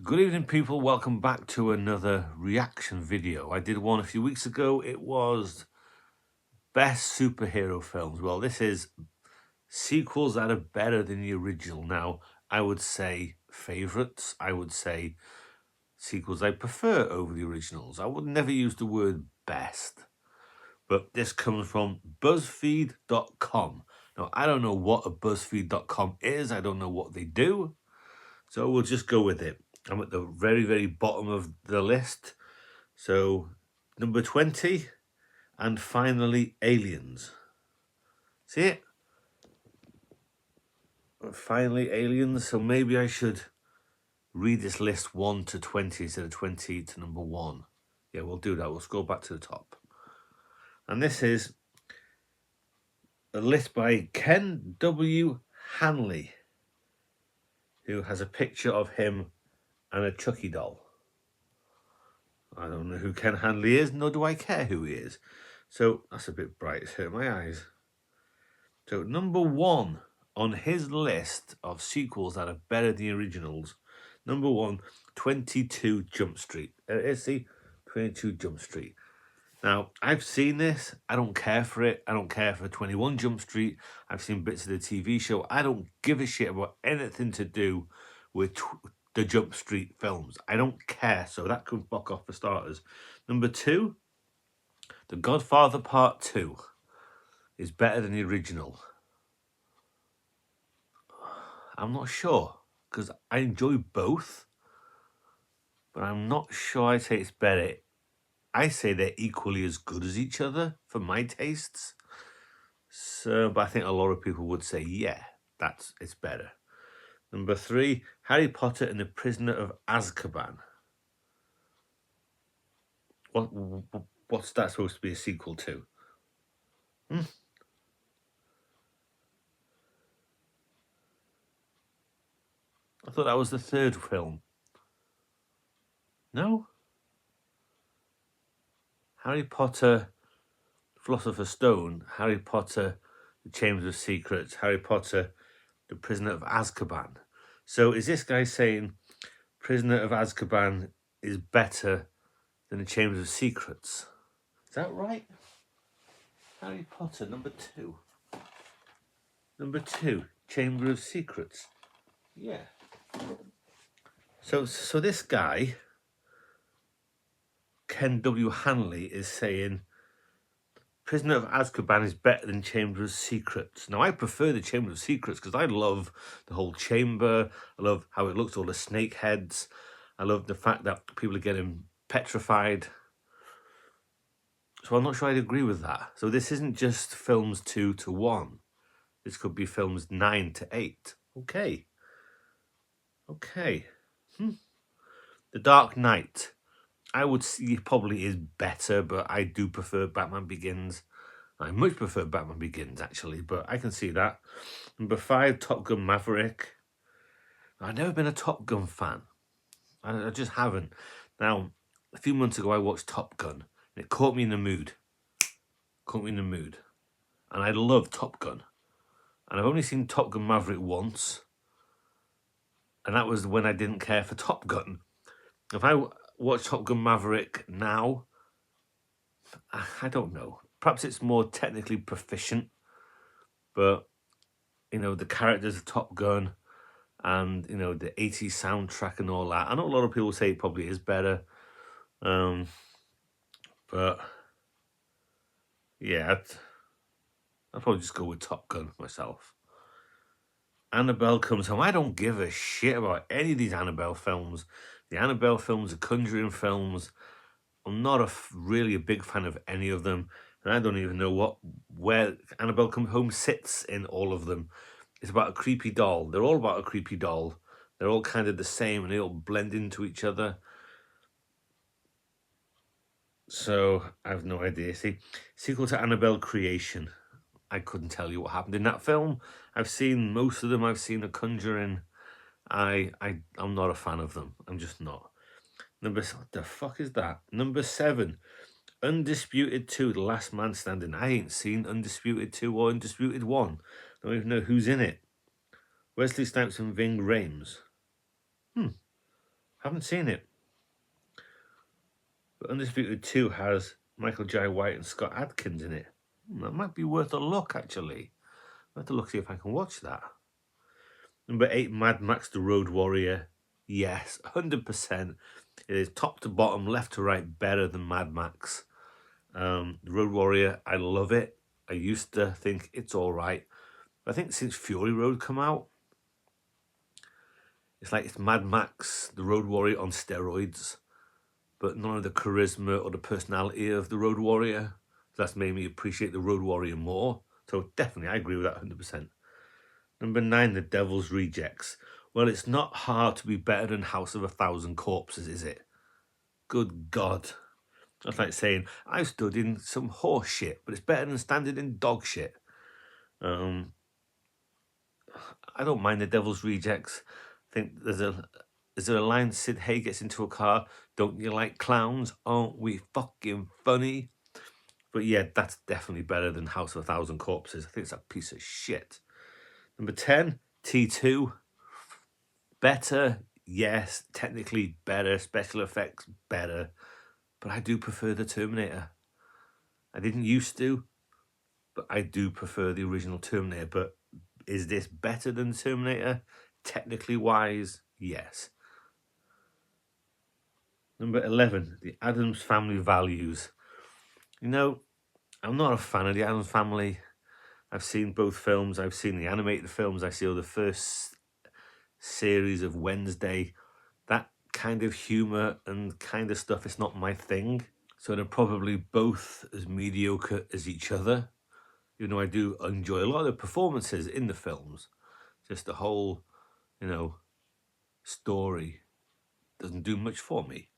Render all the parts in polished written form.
Good evening, people. Welcome back to another reaction video. I did one a few weeks ago. It was best superhero films. Well, this is sequels that are better than the original. Now, I would say favorites. I would say sequels I prefer over the originals. I would never use the word best. But this comes from BuzzFeed.com. Now, I don't know what a BuzzFeed.com is. I don't know what they do. So we'll just go with it. I'm at the very, very bottom of the list. So, number 20, and finally, Aliens. See it? Finally, Aliens. So maybe I should read this list 1 to 20 instead of 20 to number 1. Yeah, we'll do that. We'll scroll back to the top. And this is a list by Ken W. Hanley, who has a picture of him and a Chucky doll. I don't know who Ken Hanley is, nor do I care who he is. So that's a bit bright, it's hurt my eyes. So number 1 on his list of sequels that are better than the originals, number 1, 22 Jump Street. See, 22 Jump Street. Now, I've seen this. I don't care for it. I don't care for 21 Jump Street. I've seen bits of the TV show. I don't give a shit about anything to do with the Jump Street films. I don't care. So that can fuck off for starters. Number 2, The Godfather Part 2 is better than the original. I'm not sure, because I enjoy both, but I'm not sure I'd say it's better. I say they're equally as good as each other for my tastes. So, but I think a lot of people would say, yeah, it's better. Number 3, Harry Potter and the Prisoner of Azkaban. What's that supposed to be a sequel to? I thought that was the 3rd film. No? Harry Potter, Philosopher's Stone, Harry Potter, The Chamber of Secrets, Harry Potter, The Prisoner of Azkaban. So is this guy saying Prisoner of Azkaban is better than The Chamber of Secrets? Is that right? Harry Potter, number 2. Number 2, Chamber of Secrets. Yeah. So this guy, Ken W. Hanley, is saying Prisoner of Azkaban is better than Chamber of Secrets. Now, I prefer the Chamber of Secrets because I love the whole chamber. I love how it looks, all the snake heads. I love the fact that people are getting petrified. So I'm not sure I'd agree with that. So this isn't just films 2 to 1. This could be films 9 to 8. Okay. The Dark Knight. I would see it probably is better, but I do prefer Batman Begins. I much prefer Batman Begins, actually, but I can see that. Number 5, Top Gun Maverick. I've never been a Top Gun fan. I just haven't. Now, a few months ago, I watched Top Gun, and it caught me in the mood. And I love Top Gun. And I've only seen Top Gun Maverick once, and that was when I didn't care for Top Gun. If I watch Top Gun Maverick now, I don't know. Perhaps it's more technically proficient, but, you know, the characters of Top Gun and, you know, the 80s soundtrack and all that. I know a lot of people say it probably is better. But, yeah, I'd probably just go with Top Gun myself. Annabelle Comes Home. I don't give a shit about any of these Annabelle films. The Annabelle films, the Conjuring films, I'm not really a big fan of any of them. And I don't even know where Annabelle Comes Home sits in all of them. It's about a creepy doll. They're all about a creepy doll. They're all kind of the same and they all blend into each other. So I have no idea. See, sequel to Annabelle Creation. I couldn't tell you what happened in that film. I've seen most of them. I've seen The Conjuring. I'm not a fan of them. I'm just not. What the fuck is that? Number 7, Undisputed 2, The Last Man Standing. I ain't seen Undisputed 2 or Undisputed 1. Don't even know who's in it. Wesley Snipes and Ving Rhames. Haven't seen it. But Undisputed 2 has Michael Jai White and Scott Adkins in it. That might be worth a look, actually. I'll have to look, see if I can watch that. Number 8, Mad Max The Road Warrior. Yes, 100%. It is top to bottom, left to right, better than Mad Max. The Road Warrior, I love it. I used to think it's all right. But I think since Fury Road come out, it's like it's Mad Max, The Road Warrior on steroids, but none of the charisma or the personality of The Road Warrior. So that's made me appreciate The Road Warrior more. So definitely, I agree with that 100%. Number 9, The Devil's Rejects. Well, it's not hard to be better than House of a Thousand Corpses, is it? Good God. That's like saying, I stood in some horse shit, but it's better than standing in dog shit. I don't mind The Devil's Rejects. I think is there a line Sid Haig gets into a car, don't you like clowns? Aren't we fucking funny? But yeah, that's definitely better than House of a Thousand Corpses. I think it's a piece of shit. Number 10, T2. Better, yes. Technically better. Special effects, better. But I do prefer the Terminator. I didn't used to, but I do prefer the original Terminator. But is this better than Terminator? Technically wise, yes. Number 11, The Addams Family Values. You know, I'm not a fan of The Addams Family. I've seen both films. I've seen the animated films. I saw the first series of Wednesday. That kind of humour and kind of stuff is not my thing. So they're probably both as mediocre as each other. You know, I do enjoy a lot of the performances in the films. Just the whole, story doesn't do much for me.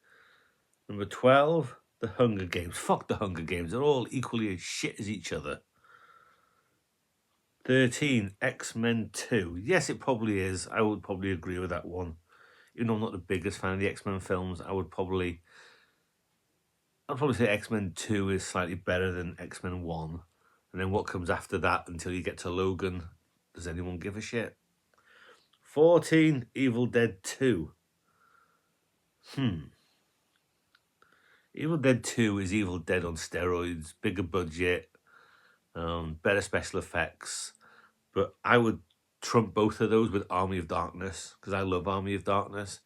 Number 12, The Hunger Games. Fuck The Hunger Games. They're all equally as shit as each other. 13, X-Men 2. Yes, it probably is. I would probably agree with that one. Even though I'm not the biggest fan of the X-Men films, I'd probably say X-Men 2 is slightly better than X-Men 1. And then what comes after that until you get to Logan, does anyone give a shit? 14, Evil Dead 2. Evil Dead 2 is Evil Dead on steroids, bigger budget, better special effects. But I would trump both of those with Army of Darkness, because I love Army of Darkness.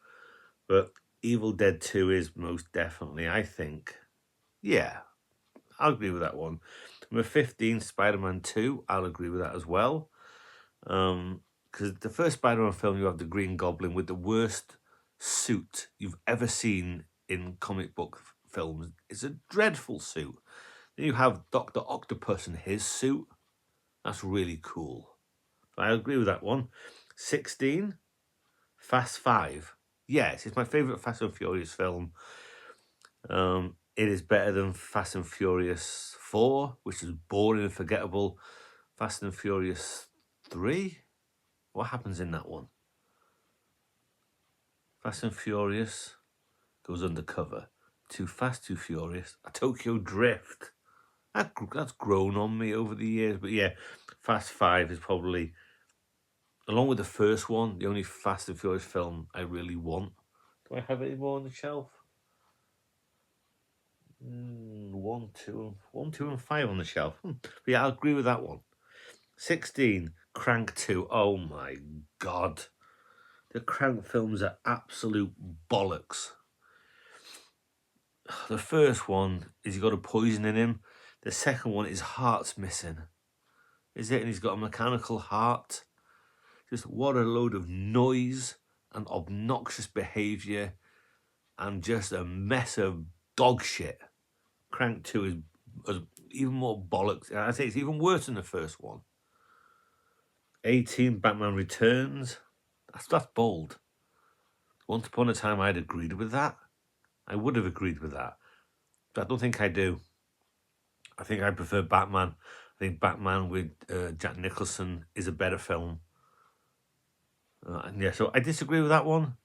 But Evil Dead 2 is most definitely, I think, yeah, I'll agree with that one. Number 15, Spider-Man 2, I'll agree with that as well. Because the first Spider-Man film, you have the Green Goblin with the worst suit you've ever seen in comic book films. It's a dreadful suit. Then you have Dr. Octopus and his suit. That's really cool. I agree with that one. 16, Fast 5. Yes, it's my favourite Fast and Furious film. It is better than Fast and Furious 4, which is boring and forgettable. Fast and Furious 3? What happens in that one? Fast and Furious goes undercover. Too Fast, Too Furious. A Tokyo Drift. That's grown on me over the years. But yeah, Fast 5 is probably, along with the first one, the only Fast and Furious film I really want. Do I have any more on the shelf? 1, 2, and 5 on the shelf. But yeah, I'll agree with that one. 16, Crank 2. Oh my God. The Crank films are absolute bollocks. The first one is he's got a poison in him. The second one, his heart's missing. Is it? And he's got a mechanical heart. Just what a load of noise and obnoxious behaviour and just a mess of dog shit. Crank 2 is even more bollocks. I say it's even worse than the first one. 18, Batman Returns. That's bold. Once upon a time, I'd agreed with that. I would have agreed with that. But I don't think I do. I think I prefer Batman. I think Batman with Jack Nicholson is a better film. And yeah, so I disagree with that one.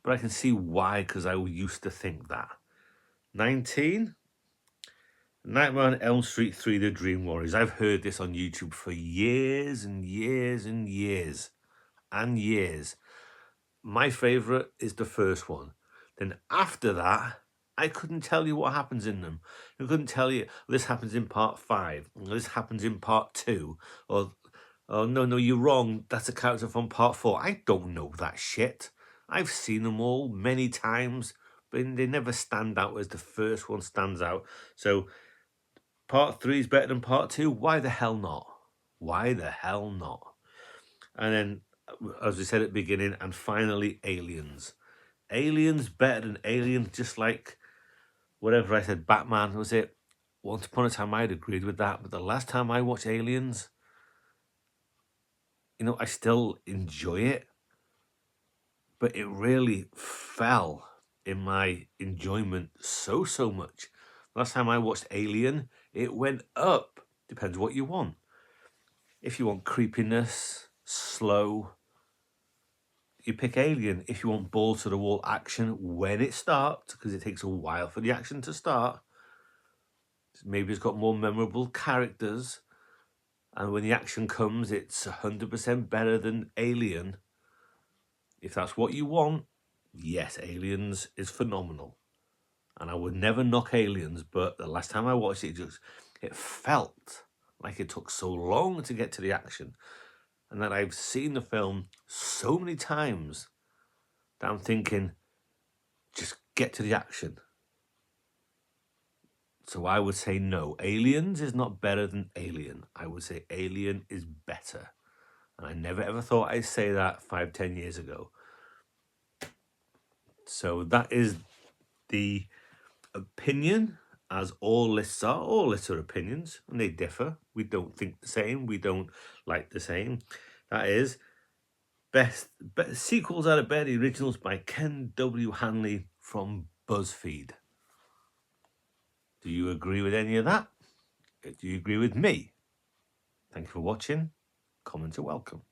But I can see why, because I used to think that. 19, Nightmare on Elm Street 3, The Dream Warriors. I've heard this on YouTube for years and years and years and years. my favourite is the first one. Then after that, I couldn't tell you what happens in them. I couldn't tell you, this happens in part 5, this happens in part 2, or, oh, no, you're wrong, that's a character from part 4. I don't know that shit. I've seen them all many times, but they never stand out as the first one stands out. So part 3 is better than part 2. Why the hell not? Why the hell not? And then, as we said at the beginning, and finally, Aliens. Aliens better than Alien, just like whatever I said, Batman, was it? Once upon a time I'd agreed with that, but the last time I watched Aliens, you know, I still enjoy it, but it really fell in my enjoyment so much. Last time I watched Alien, it went up. Depends what you want. If you want creepiness, slow, you pick Alien. If you want balls to the wall action when it starts, because it takes a while for the action to start, maybe it's got more memorable characters, and when the action comes, it's 100% better than Alien. If that's what you want, yes, Aliens is phenomenal. And I would never knock Aliens, but the last time I watched it, it felt like it took so long to get to the action. And that I've seen the film so many times that I'm thinking, just get to the action. So I would say no, Aliens is not better than Alien. I would say Alien is better. And I never ever thought I'd say that 5-10 years ago. So that is the opinion, as all lists are. All lists are opinions, and they differ. We don't think the same. We don't like the same. That is best sequels are better than originals by Ken W. Hanley from BuzzFeed. Do you agree with any of that? Do you agree with me? Thank you for watching. Comments are welcome.